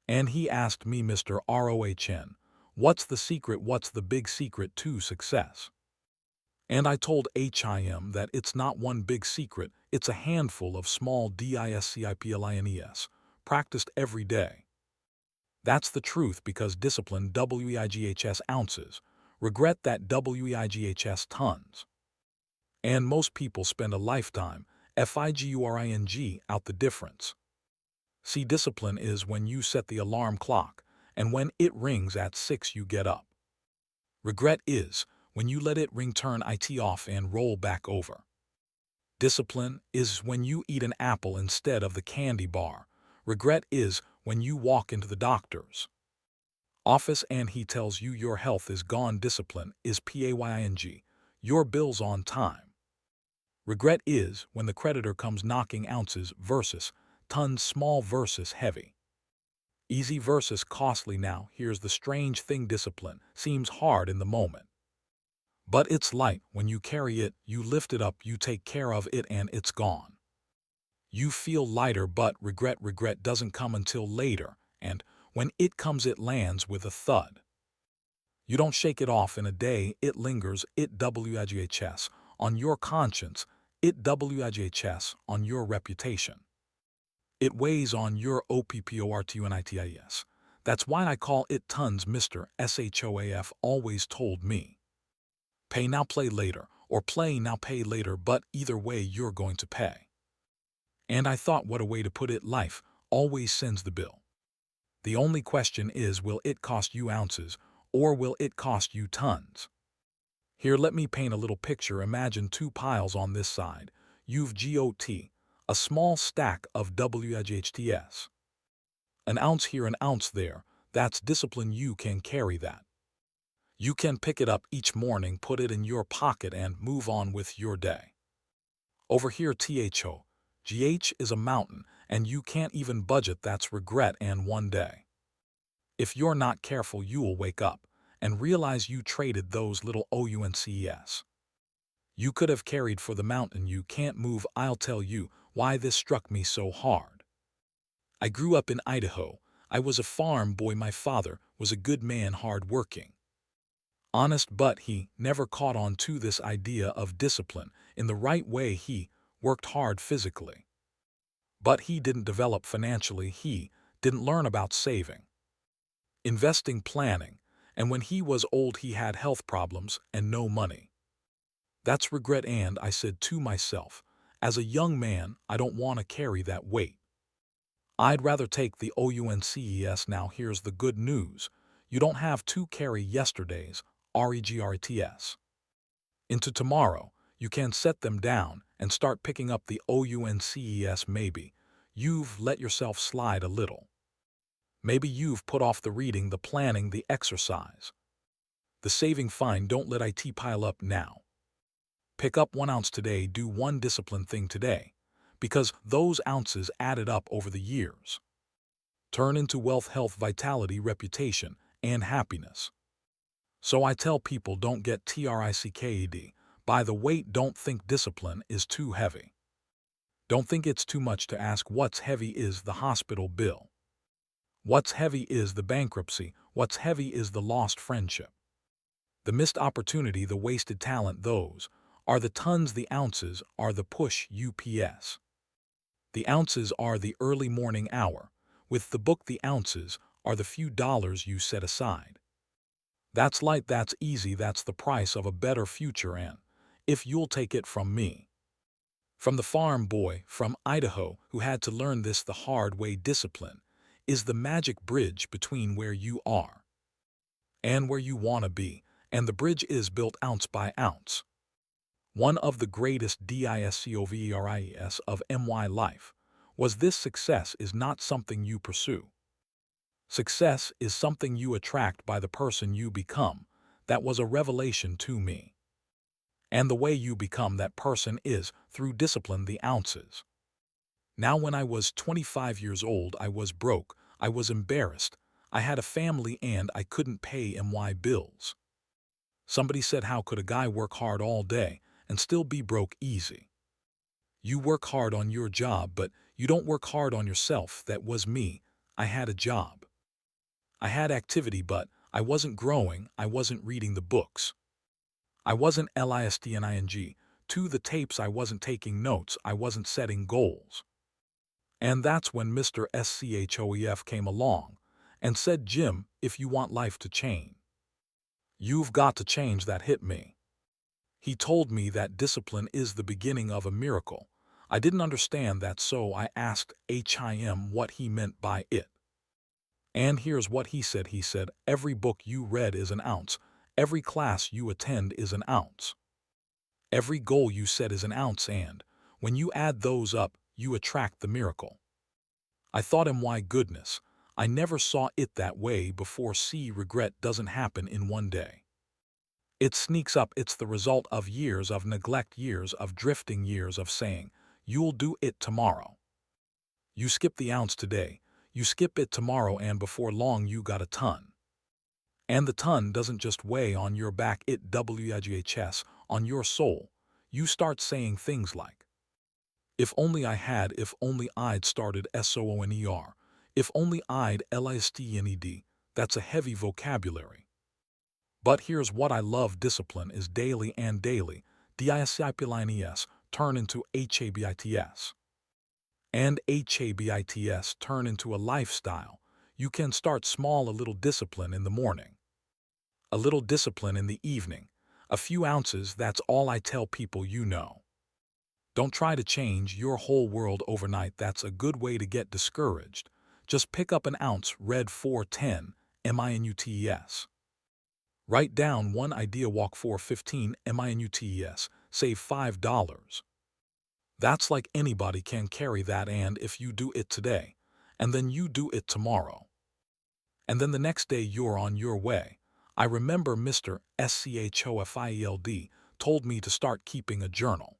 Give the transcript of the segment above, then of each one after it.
And he asked me, Mr. ROHN, what's the secret, what's the big secret to success? And I told him that it's not one big secret, it's a handful of small disciplines, practiced every day. That's the truth, because discipline WIGHS ounces, regret that WIGHS tons. And most people spend a lifetime, FIGURING, out the difference. See, discipline is when you set the alarm clock, and when it rings at 6 you get up. Regret is when you let it ring, turn it off, and roll back over. Discipline is when you eat an apple instead of the candy bar. Regret is when you walk into the doctor's office and he tells you your health is gone. Discipline is PAYING, your bill's on time. Regret is when the creditor comes knocking, ounces versus tons, small versus heavy, easy versus costly. Now, here's the strange thing, discipline seems hard in the moment. But it's light when you carry it, you lift it up, you take care of it, and it's gone. You feel lighter, but regret doesn't come until later, and when it comes it lands with a thud. You don't shake it off in a day, it lingers, it WIGHS on your conscience, it WIGHS on your reputation. It weighs on your OPPORTUNITIS. That's why I call it tons. Mr. SHOAF always told me, pay now, play later, or play now, pay later, but either way you're going to pay. And I thought, what a way to put it. Life always sends the bill. The only question is, will it cost you ounces, or will it cost you tons? Here, let me paint a little picture. Imagine two piles on this side. You've got a small stack of WIGHTS. An ounce here, an ounce there. That's discipline. You can carry that. You can pick it up each morning, put it in your pocket, and move on with your day. Over here, GH is a mountain, and you can't even budget. That's regret. And one day, if you're not careful, you'll wake up and realize you traded those little OUNCES. You could have carried for the mountain you can't move. I'll tell you why this struck me so hard. I grew up in Idaho. I was a farm boy. My father was a good man, hard-working, honest, but he never caught on to this idea of discipline in the right way. He worked hard physically, but he didn't develop financially. He didn't learn about saving, investing, planning, and when he was old he had health problems and no money. That's regret. And I said to myself, as a young man, I don't want to carry that weight. I'd rather take the OUNCES. Now here's the good news. You don't have to carry yesterday's REGRETS into tomorrow. You can set them down and start picking up the OUNCES. Maybe you've let yourself slide a little. Maybe you've put off the reading, the planning, the exercise, the saving. Fine, don't let it pile up now. Pick up 1 ounce today, do one discipline thing today, because those ounces added up over the years turn into wealth, health, vitality, reputation, and happiness. So I tell people, don't get tricked by the weight. Don't think discipline is too heavy. Don't think it's too much to ask. What's heavy is the hospital bill. What's heavy is the bankruptcy. What's heavy is the lost friendship, the missed opportunity, the wasted talent. Those are the tons. The ounces are the push UPS. The ounces are the early morning hour with the book. The ounces are the few dollars you set aside. That's light, that's easy, that's the price of a better future. And if you'll take it from me, from the farm boy from Idaho who had to learn this the hard way, discipline is the magic bridge between where you are and where you want to be, and the bridge is built ounce by ounce. One of the greatest discoveries of my life was this: success is not something you pursue. Success is something you attract by the person you become. That was a revelation to me. And the way you become that person is through discipline, the ounces. Now, when I was 25 years old, I was broke, I was embarrassed, I had a family, and I couldn't pay my bills. Somebody said, how could a guy work hard all day and still be broke? Easy. You work hard on your job, but you don't work hard on yourself. That was me. I had a job. I had activity, but I wasn't growing, I wasn't reading the books. I wasn't listening to the tapes, I wasn't taking notes, I wasn't setting goals. And that's when Mr. Schoef came along and said, Jim, if you want life to change, you've got to change. That hit me. He told me that discipline is the beginning of a miracle. I didn't understand that, so I asked him what he meant by it. And here's what he said. He said, every book you read is an ounce. Every class you attend is an ounce. Every goal you set is an ounce, and when you add those up, you attract the miracle. I thought, my goodness, I never saw it that way before. See, regret doesn't happen in one day. It sneaks up. It's the result of years of neglect, years of drifting, years of saying, you'll do it tomorrow. You skip the ounce today, you skip it tomorrow, and before long you got a ton. And the ton doesn't just weigh on your back, it weighs on your soul. You start saying things like, if only I had, if only I'd started SOONER, if only I'd LISTNED. That's a heavy vocabulary. But here's what I love. Discipline is daily, and daily, DISCIPLINES, turn into HABITS. And HABITS turn into a lifestyle. You can start small, a little discipline in the morning, a little discipline in the evening, a few ounces. That's all I tell people. Don't try to change your whole world overnight. That's a good way to get discouraged. Just pick up an ounce. Read 410 minutes. Write down one idea. Walk 415 minutes. Save $5. That's like anybody can carry that. And if you do it today, and then you do it tomorrow, and then the next day, you're on your way. I remember Mr. Schofield told me to start keeping a journal.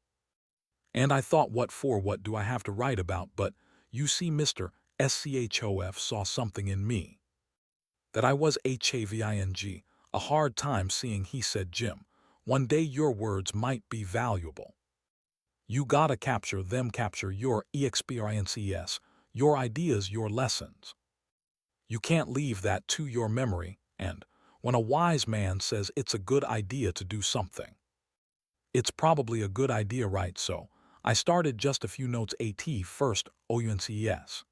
And I thought, what for? What do I have to write about? But you see, Mr. Schof saw something in me that I was having a hard time seeing. He said, Jim, one day your words might be valuable. You gotta capture them, capture your experiences, your ideas, your lessons. You can't leave that to your memory. And when a wise man says it's a good idea to do something, it's probably a good idea, right? So I started just a few notes at first, OUNCES.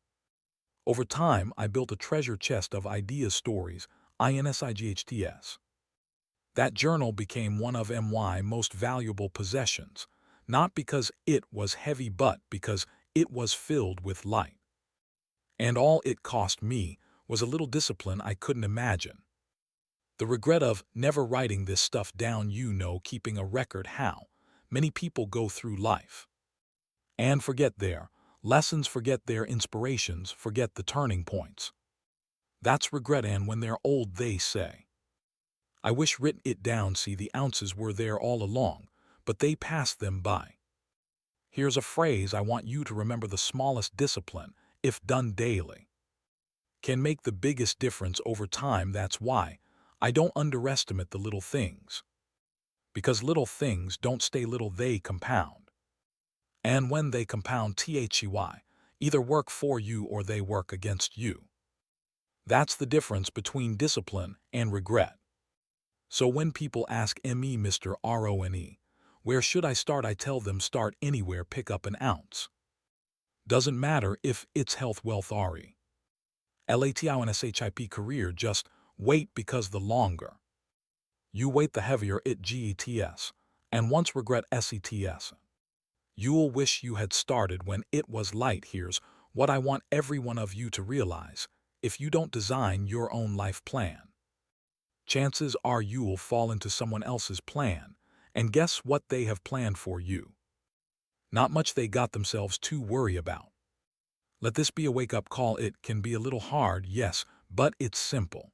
Over time, I built a treasure chest of ideas, stories, INSIGHTS. That journal became one of my most valuable possessions, not because it was heavy, but because it was filled with light. And all it cost me was a little discipline I couldn't imagine. The regret of never writing this stuff down, keeping a record how many people go through life and forget their lessons, forget their inspirations, forget the turning points. That's regret, and when they're old they say, I wish written it down. See, the ounces were there all along, but they passed them by. Here's a phrase I want you to remember: the smallest discipline, if done daily, can make the biggest difference over time. That's why I don't underestimate the little things. Because little things don't stay little, they compound. And when they compound, either work for you or they work against you. That's the difference between discipline and regret. So when people ask me, Mr. RONE, where should I start? I tell them, start anywhere, pick up an ounce. Doesn't matter if it's health, wealth, LATIONSHIP, career, just wait, because the longer you wait, the heavier it gets. And once regret sets, you'll wish you had started when it was light. Here's what I want every one of you to realize: if you don't design your own life plan, chances are you'll fall into someone else's plan, and guess what they have planned for you? Not much. They got themselves to worry about. Let this be a wake-up call. It can be a little hard, yes, but it's simple.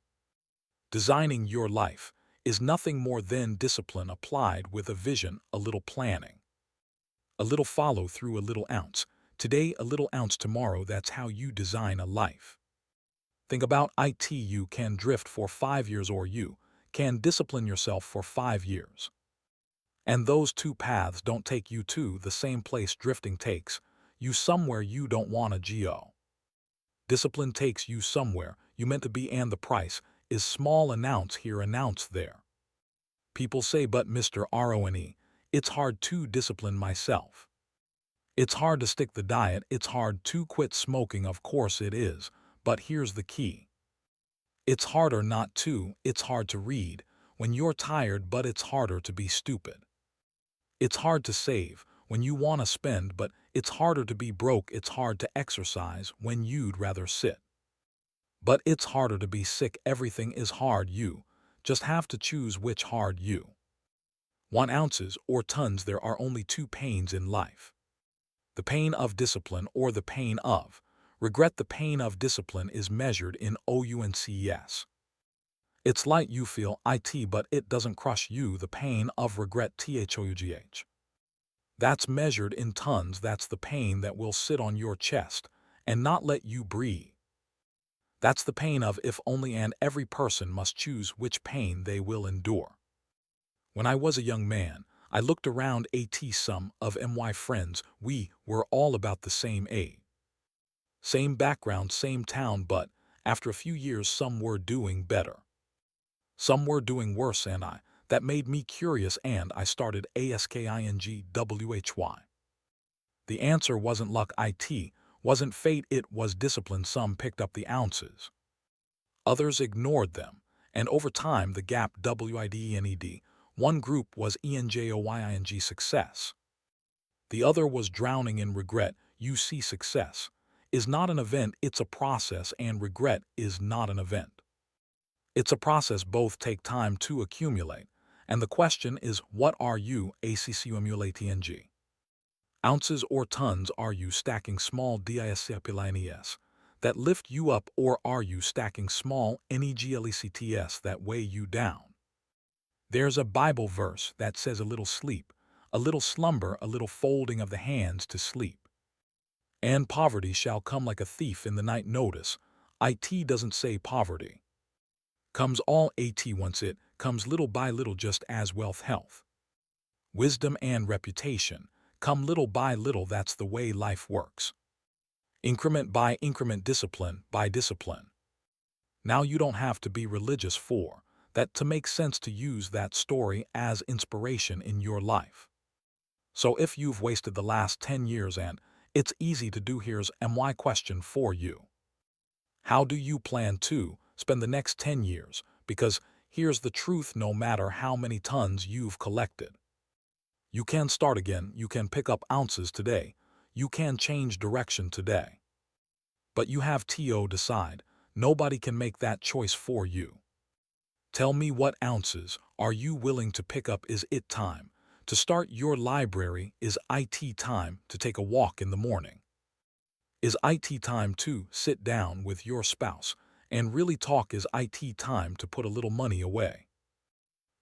Designing your life is nothing more than discipline applied with a vision, a little planning, a little follow through, a little ounce today, a little ounce tomorrow. That's how you design a life. Think about it. You can drift for 5 years, or you can discipline yourself for 5 years. And those two paths don't take you to the same place. Drifting takes you somewhere you don't want to go. Discipline takes you somewhere you meant to be, and the price is small. Announce here, announce there. People say, but Mr. RONE, it's hard to discipline myself. It's hard to stick the diet, it's hard to quit smoking. Of course it is, but here's the key. It's harder not to, it's hard to read when you're tired, but it's harder to be stupid. It's hard to save when you want to spend, but it's harder to be broke. It's hard to exercise when you'd rather sit. But it's harder to be sick. Everything is hard. You just have to choose which hard you want. Ounces or tons. There are only two pains in life. The pain of discipline or the pain of regret. The pain of discipline is measured in ounces. It's light, you feel it, but it doesn't crush you. The pain of regret, though, that's measured in tons. That's the pain that will sit on your chest and not let you breathe. That's the pain of if only, and every person must choose which pain they will endure. When I was a young man, I looked around some of my friends. We were all about the same age, same background, same town, but after a few years some were doing better. Some were doing worse, and that made me curious, and I started asking why. The answer wasn't luck, wasn't fate, it was discipline. Some picked up the ounces. Others ignored them, and over time the gap widened. One group was enjoying success. The other was drowning in regret. You see, success is not an event, it's a process, and regret is not an event. It's a process. Both take time to accumulate, and the question is, what are you accumulating? Ounces or tons? Are you stacking small disciplines that lift you up, or are you stacking small neglects that weigh you down? There's a Bible verse that says a little sleep, a little slumber, a little folding of the hands to sleep, and poverty shall come like a thief in the night. Notice, it doesn't say poverty comes all at once. It comes little by little, just as wealth, health, wisdom, and reputation come little by little. That's the way life works. Increment by increment, discipline by discipline. Now you don't have to be religious for that to make sense, to use that story as inspiration in your life. So if you've wasted the last 10 years, and it's easy to do, here's my question for you. How do you plan to spend the next 10 years? Because here's the truth, no matter how many tons you've collected, you can start again. You can pick up ounces today. You can change direction today. But you have to decide. Nobody can make that choice for you. Tell me, what ounces are you willing to pick up? Is it time to start your library? Is it time to take a walk in the morning? Is it time to sit down with your spouse and really talk? Is it time to put a little money away?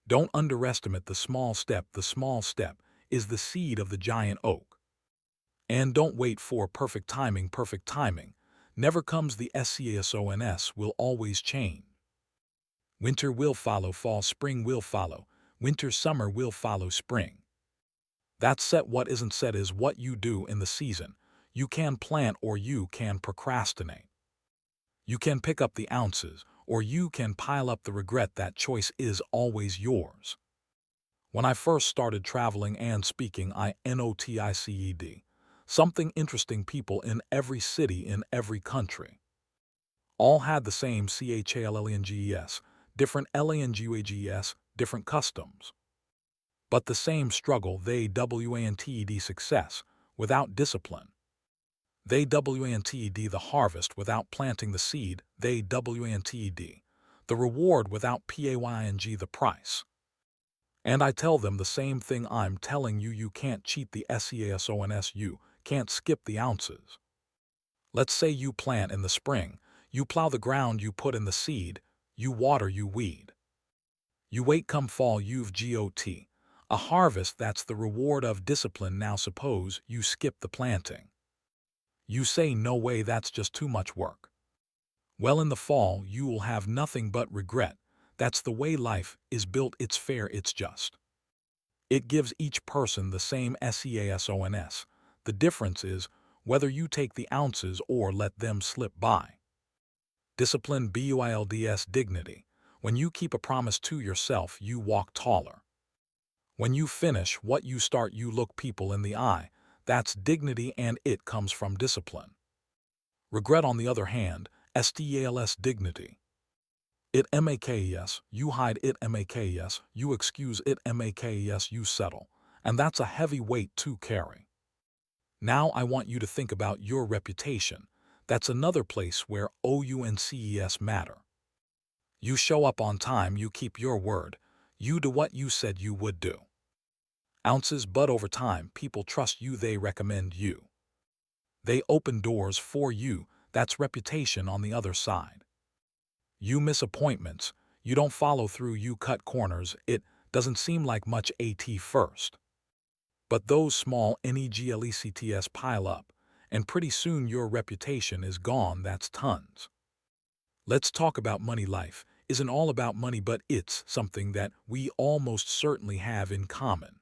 Don't underestimate the small step. The small step is the seed of the giant oak. And don't wait for perfect timing. Perfect timing never comes. The seasons will always change. Winter will follow fall, spring will follow winter, summer will follow spring. That's set. What isn't said is what you do in the season. You can plant or you can procrastinate. You can pick up the ounces or you can pile up the regret. That choice is always yours. When I first started traveling and speaking, I noticed something interesting. People in every city, in every country, all had the same challenges, different languages, different customs, but the same struggle. They wanted success without discipline. They wanted the harvest without planting the seed. They wanted the reward without paying the price. And I tell them the same thing I'm telling you. You can't cheat the seasons. You can't skip the ounces. Let's say you plant in the spring. You plow the ground, you put in the seed, you water, you weed. You wait, come fall, you've got a harvest. That's the reward of discipline. Now suppose you skip the planting. You say, no way, that's just too much work. Well, in the fall you will have nothing but regret. That's the way life is built. It's fair, it's just. It gives each person the same seasons. The difference is whether you take the ounces or let them slip by. Discipline builds dignity. When you keep a promise to yourself, you walk taller. When you finish what you start, you look people in the eye. That's dignity, and it comes from discipline. Regret, on the other hand, stals dignity. It makes you hide, it makes you excuse, it makes you settle. And that's a heavy weight to carry. Now I want you to think about your reputation. That's another place where OUNCES matter. You show up on time, you keep your word, you do what you said you would do. Ounces, but over time, people trust you, they recommend you. They open doors for you, that's reputation on the other side. You miss appointments, you don't follow through, you cut corners, it doesn't seem like much at first. But those small neglects pile up, and pretty soon your reputation is gone, that's tons. Let's talk about money. Life isn't all about money, but it's something that we almost certainly have in common.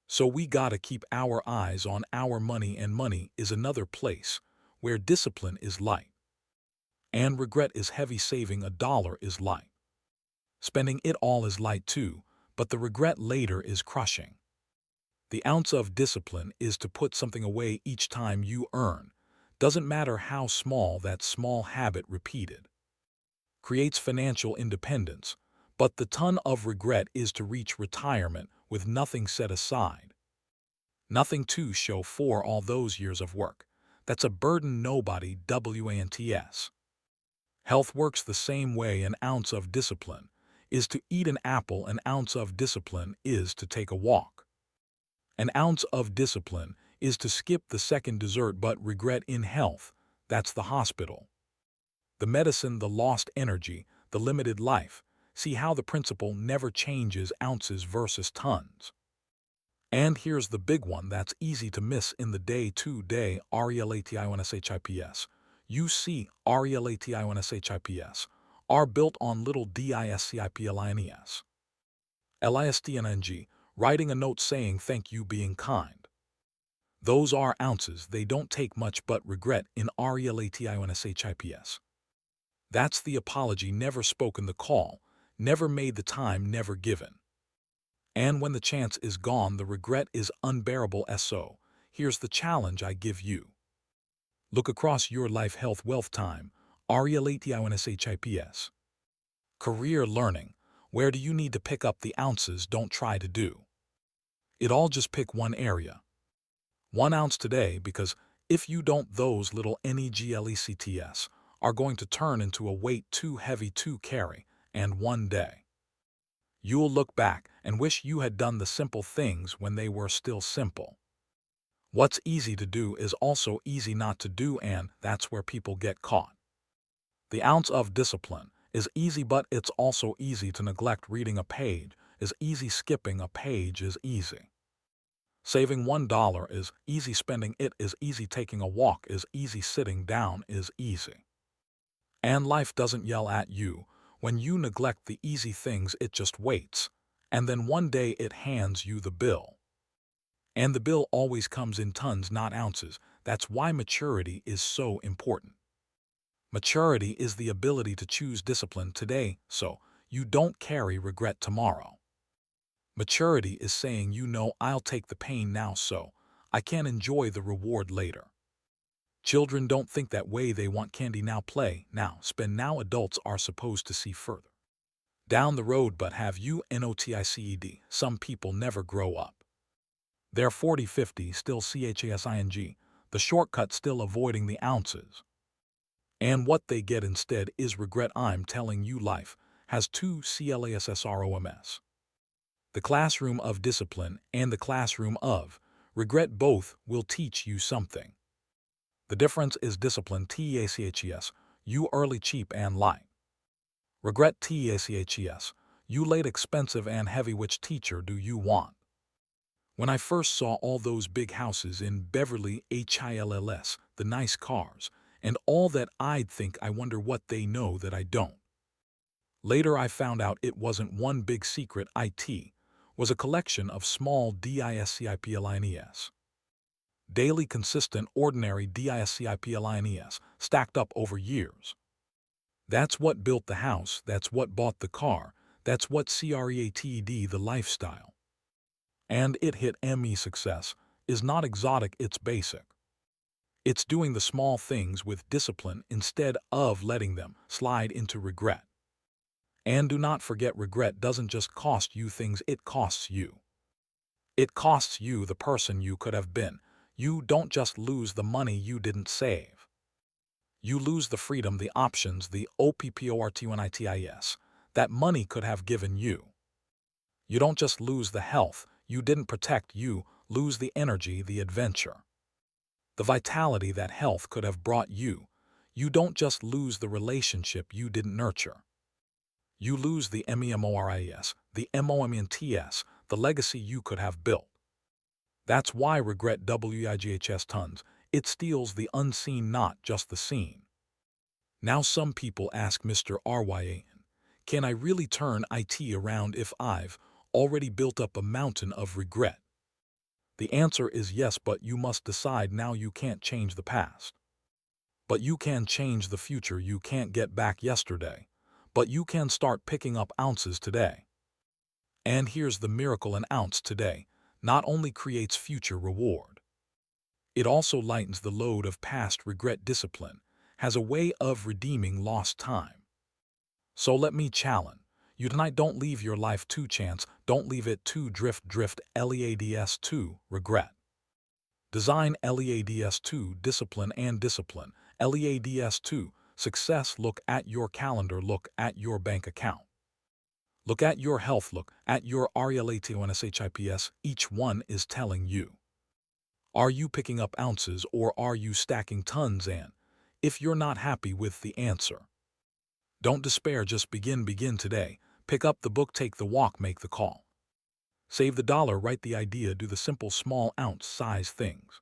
So we gotta keep our eyes on our money, and money is another place where discipline is light. And regret is heavy. Saving $1 is light. Spending it all is light too, but the regret later is crushing. The ounce of discipline is to put something away each time you earn. Doesn't matter how small, that small habit repeated creates financial independence, but the ton of regret is to reach retirement with nothing set aside. Nothing to show for all those years of work. That's a burden nobody wants. Health works the same way. An ounce of discipline is to eat an apple. An ounce of discipline is to take a walk. An ounce of discipline is to skip the second dessert. But regret in health, that's the hospital. The medicine, the lost energy, the limited life. See how the principle never changes, ounces versus tons. And here's the big one that's easy to miss in the day-to-day RELATIONSHIPS. You see, RELATIONSHIPS are built on little DISCIPLINES. LISTNNG, writing a note saying thank you, being kind. Those are ounces, they don't take much. But regret in RELATIONSHIPS. That's the apology, never spoken, the call, never made, the time never given. And when the chance is gone, the regret is unbearable. So, here's the challenge I give you. Look across your life: health, wealth, time, RELATIONSHIPS. Career, learning. Where do you need to pick up the ounces? Don't try to do it all, just pick one area. 1 ounce today, because if you don't, those little neglects are going to turn into a weight too heavy to carry, and one day you'll look back and wish you had done the simple things when they were still simple. What's easy to do is also easy not to do, and that's where people get caught. The ounce of discipline is easy, but it's also easy to neglect. Reading a page is easy, skipping a page is easy. Saving $1 is easy, spending it is easy, taking a walk is easy, sitting down is easy. And life doesn't yell at you when you neglect the easy things, it just waits, and then one day it hands you the bill. And the bill always comes in tons, not ounces. That's why maturity is so important. Maturity is the ability to choose discipline today so you don't carry regret tomorrow. Maturity is saying, I'll take the pain now so I can enjoy the reward later. Children don't think that way. They want candy now, play now, spend now. Adults are supposed to see further down the road, but have you noticed? Some people never grow up. They're 40, 50, still chasing the shortcut, still avoiding the ounces. And what they get instead is regret. I'm telling you, life has 2 classrooms. The classroom of discipline and the classroom of regret. Both will teach you something. The difference is discipline, TACHES, you early, cheap, and light. Regret, TACHES, you late, expensive, and heavy. Which teacher do you want? When I first saw all those big houses in Beverly Hills, the nice cars, and all that, I'd think, I wonder what they know that I don't. Later I found out it wasn't one big secret. IT was a collection of small DISCIPLINES. Daily, consistent, ordinary DISCIPLINES stacked up over years. That's what built the house, that's what bought the car, that's what created the lifestyle. And it hit me success is not exotic, it's basic. It's doing the small things with discipline instead of letting them slide into regret. And do not forget, regret doesn't just cost you things, it costs you. It costs you the person you could have been. You don't just lose the money you didn't save. You lose the freedom, the options, the opportunities that money could have given you. You don't just lose the health you didn't protect, you lose the energy, the adventure, the vitality that health could have brought you. You don't just lose the relationship you didn't nurture. You lose the MEMORIS, the MOMENTS, the legacy you could have built. That's why regret WIGHS tons. It steals the unseen, not just the seen. Now some people ask Mr. RYAN, can I really turn IT around if I've already built up a mountain of regret? The answer is yes, but you must decide now. You can't change the past. But you can change the future. You can't get back yesterday. But you can start picking up ounces today. And here's the miracle: an ounce today not only creates future reward, it also lightens the load of past regret. Discipline has a way of redeeming lost time. So let me challenge you tonight: don't leave your life to chance, don't leave it to drift, LEADS to regret. Design LEADS to discipline, and discipline LEADS to success. Look at your calendar, look at your bank account. Look at your health, look at your RELATIONSHIPS. Each one is telling you. Are you picking up ounces or are you stacking tons? And if you're not happy with the answer, don't despair, just begin today. Pick up the book, take the walk, make the call. Save the dollar, write the idea, do the simple small ounce size things.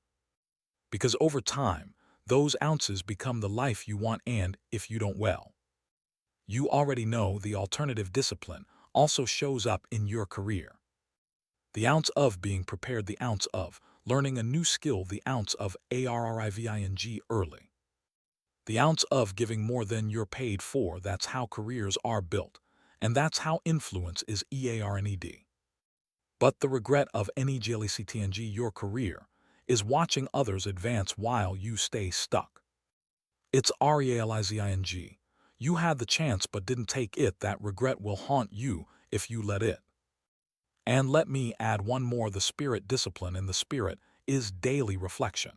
Because over time, those ounces become the life you want, and if you don't, well, you already know the alternative. Discipline also shows up in your career. The ounce of being prepared, the ounce of learning a new skill, the ounce of ARRIVING early. The ounce of giving more than you're paid for. That's how careers are built, and that's how influence is EARNED. But the regret of NEGLECTNG, your career, is watching others advance while you stay stuck. It's REALIZING. You had the chance but didn't take it. That regret will haunt you if you let it. And let me add one more: the spirit. Discipline in the spirit is daily reflection.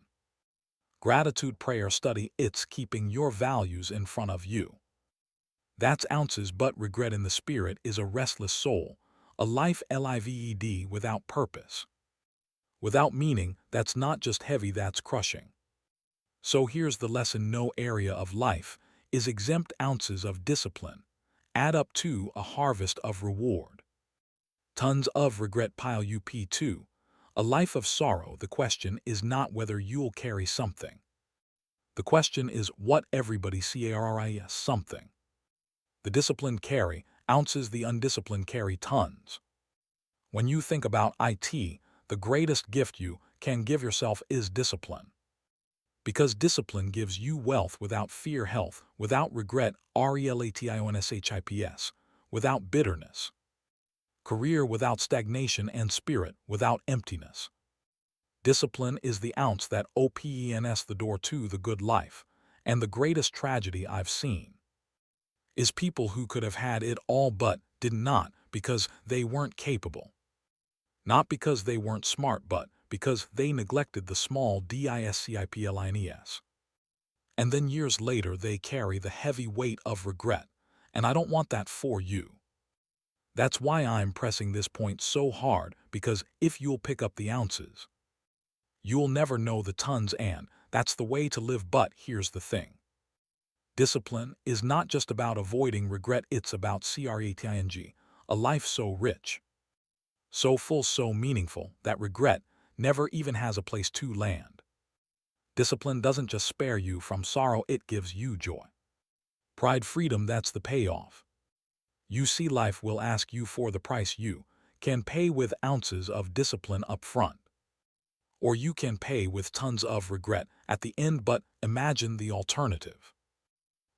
Gratitude, prayer, study. It's keeping your values in front of you. That's ounces. But regret in the spirit is a restless soul, a life LIVED without purpose, without meaning. That's not just heavy, that's crushing. So here's the lesson: no area of life is exempt. Ounces of discipline add up to a harvest of reward. Tons of regret pile up to a life of sorrow. The question is not whether you'll carry something. The question is what everybody carries something. The disciplined carry ounces, the undisciplined carry tons. When you think about IT, the greatest gift you can give yourself is discipline. Because discipline gives you wealth without fear, health without regret, RELATIONSHIPS without bitterness, career without stagnation, and spirit without emptiness. Discipline is the ounce that opens the door to the good life. And the greatest tragedy I've seen is people who could have had it all but did not, because they weren't capable. Not because they weren't smart, but because they neglected the small disciplines. And then years later they carry the heavy weight of regret. And I don't want that for you. That's why I'm pressing this point so hard, because if you'll pick up the ounces, you'll never know the tons, and that's the way to live. But here's the thing. Discipline is not just about avoiding regret, it's about creating a life so rich, so full, so meaningful that regret never even has a place to land. Discipline doesn't just spare you from sorrow, it gives you joy, pride, freedom. That's the payoff. You see, life will ask you for the price you can pay with ounces of discipline up front, or you can pay with tons of regret at the end. But imagine the alternative.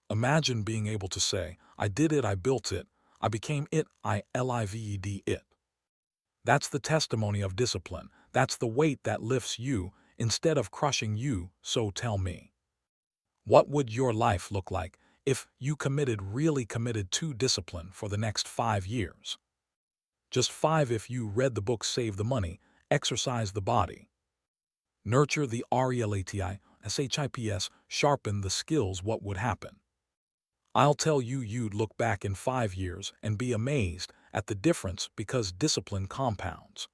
Imagine being able to say, I did it, I built it, I became it, I lived it. That's the testimony of discipline. That's the weight that lifts you instead of crushing you. So tell me, what would your life look like if you really committed to discipline for the next 5 years? Just 5 if you read the book Save the Money, exercise the body, nurture the RELATISHIPS, sharpen the skills, what would happen? I'll tell you, you'd look back in 5 years and be amazed at the difference because discipline compounds.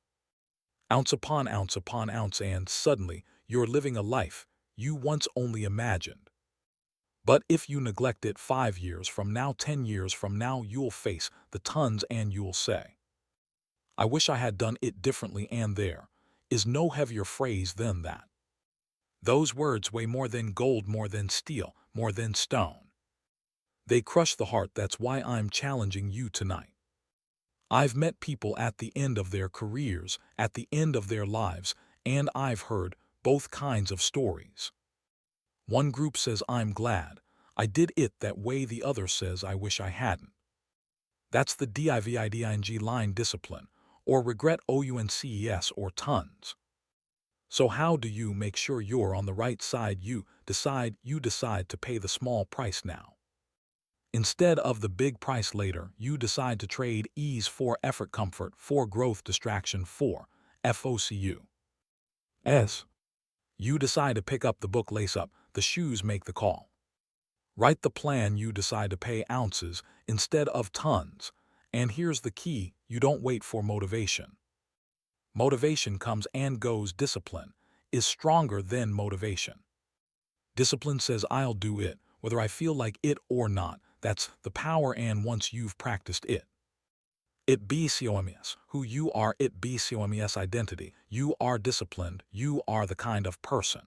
Ounce upon ounce, and suddenly you're living a life you once only imagined. But if you neglect it 5 years from now, 10 years from now, you'll face the tons and you'll say, I wish I had done it differently, and there is no heavier phrase than that. Those words weigh more than gold, more than steel, more than stone. They crush the heart. That's why I'm challenging you tonight. I've met people at the end of their careers, at the end of their lives, and I've heard both kinds of stories. One group says, I'm glad I did it that way. The other says, I wish I hadn't. That's the DIVIDING line, discipline, or regret, OUNCES, or tons. So how do you make sure you're on the right side? You decide to pay the small price now. Instead of the big price later, you decide to trade ease for effort, comfort for growth, distraction for FOCU. You decide to pick up the book, lace up the shoes, make the call. Write the plan. You decide to pay ounces instead of tons. And here's the key, you don't wait for motivation. Motivation comes and goes. Discipline is stronger than motivation. Discipline says, I'll do it, whether I feel like it or not. That's the power, and once you've practiced it, it becomes who you are. It becomes identity. You are disciplined. You are the kind of person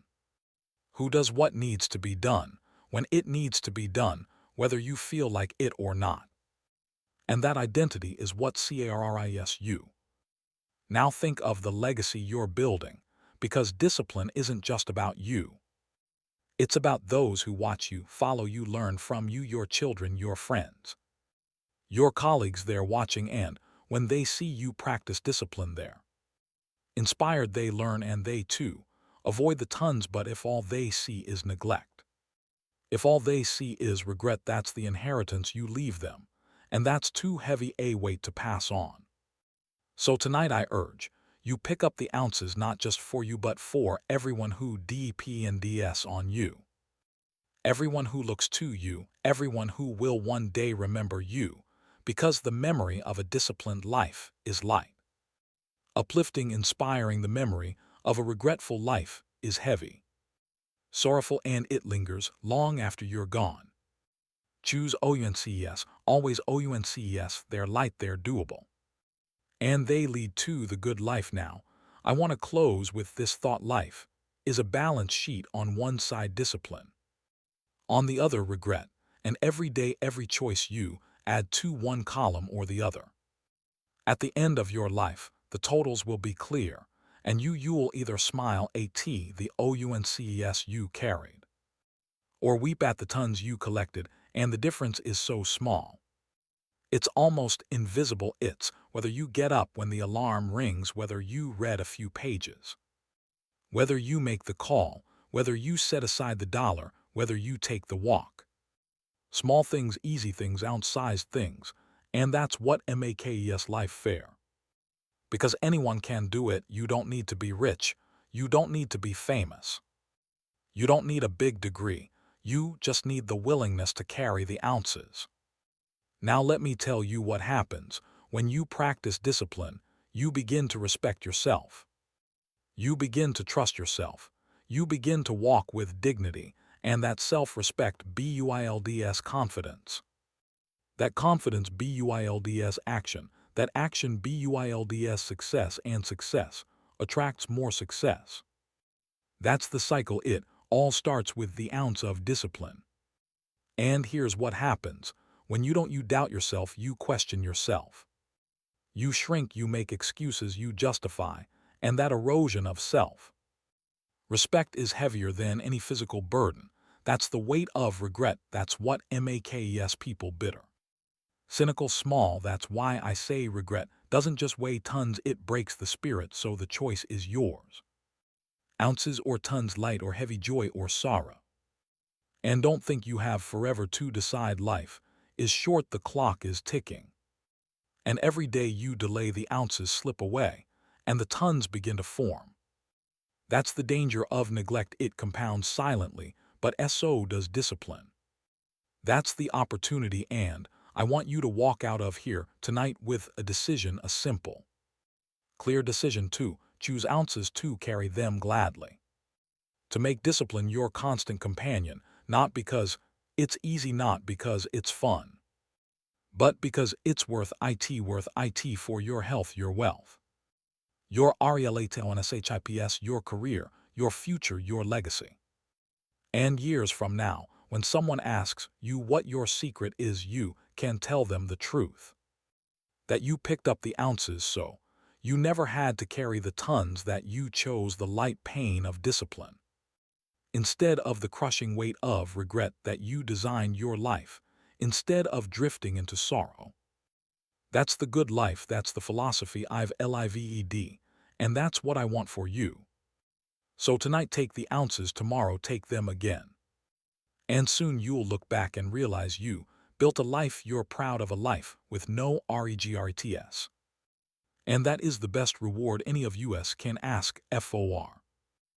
who does what needs to be done, when it needs to be done, whether you feel like it or not. And that identity is what carries you. Now think of the legacy you're building, because discipline isn't just about you. It's about those who watch you, follow you, learn from you, your children, your friends, your colleagues. They're watching, and when they see you practice discipline, they're inspired. They learn, and they too avoid the tons. But if all they see is neglect, if all they see is regret, that's the inheritance you leave them, and that's too heavy a weight to pass on. So tonight I urge you, pick up the ounces, not just for you but for everyone who depends on you. Everyone who looks to you, everyone who will one day remember you, because the memory of a disciplined life is light, uplifting, inspiring. The memory of a regretful life is heavy, sorrowful, and it lingers long after you're gone. Choose OUNCES, always OUNCES. They're light, they're doable, and they lead to the good life. Now, I want to close with this thought. Life is a balance sheet. On one side, discipline, on the other, regret, and every day, every choice you add to one column or the other. At the end of your life, the totals will be clear, and you'll either smile at the OUNCES you carried, or weep at the tons you collected, and the difference is so small. It's almost invisible. It's whether you get up when the alarm rings, whether you read a few pages, whether you make the call, whether you set aside the dollar, whether you take the walk. Small things, easy things, outsized things, and that's what makes life fair. Because anyone can do it. You don't need to be rich. You don't need to be famous. You don't need a big degree. You just need the willingness to carry the ounces. Now let me tell you what happens when you practice discipline. You begin to respect yourself. You begin to trust yourself. You begin to walk with dignity, and that self-respect builds confidence. That confidence builds action. That action builds success, and success attracts more success. That's the cycle. It all starts with the ounce of discipline. And here's what happens. When you doubt yourself, you question yourself. You shrink, you make excuses, you justify, and that erosion of self respect is heavier than any physical burden. That's the weight of regret. That's what makes people bitter. Cynical small, that's why I say regret doesn't just weigh tons, it breaks the spirit, so the choice is yours. Ounces or tons, light or heavy, joy or sorrow. And don't think you have forever to decide. Life is short, the clock is ticking. And every day you delay, the ounces slip away, and the tons begin to form. That's the danger of neglect. It compounds silently, but so does discipline. That's the opportunity, and I want you to walk out of here tonight with a decision, a simple, clear decision to choose ounces, to carry them gladly. To make discipline your constant companion, not because it's easy, not because it's fun, but because it's worth it for your health, your wealth, your RELATONSHIPS, your career, your future, your legacy. And years from now, when someone asks you what your secret is, you can tell them the truth. That you picked up the ounces so you never had to carry the tons, that you chose the light pain of discipline instead of the crushing weight of regret, that you designed your life instead of drifting into sorrow. That's the good life, that's the philosophy I've lived, and that's what I want for you. So tonight take the ounces, tomorrow take them again. And soon you'll look back and realize you built a life you're proud of, a life with no regrets. And that is the best reward any of us can ask for.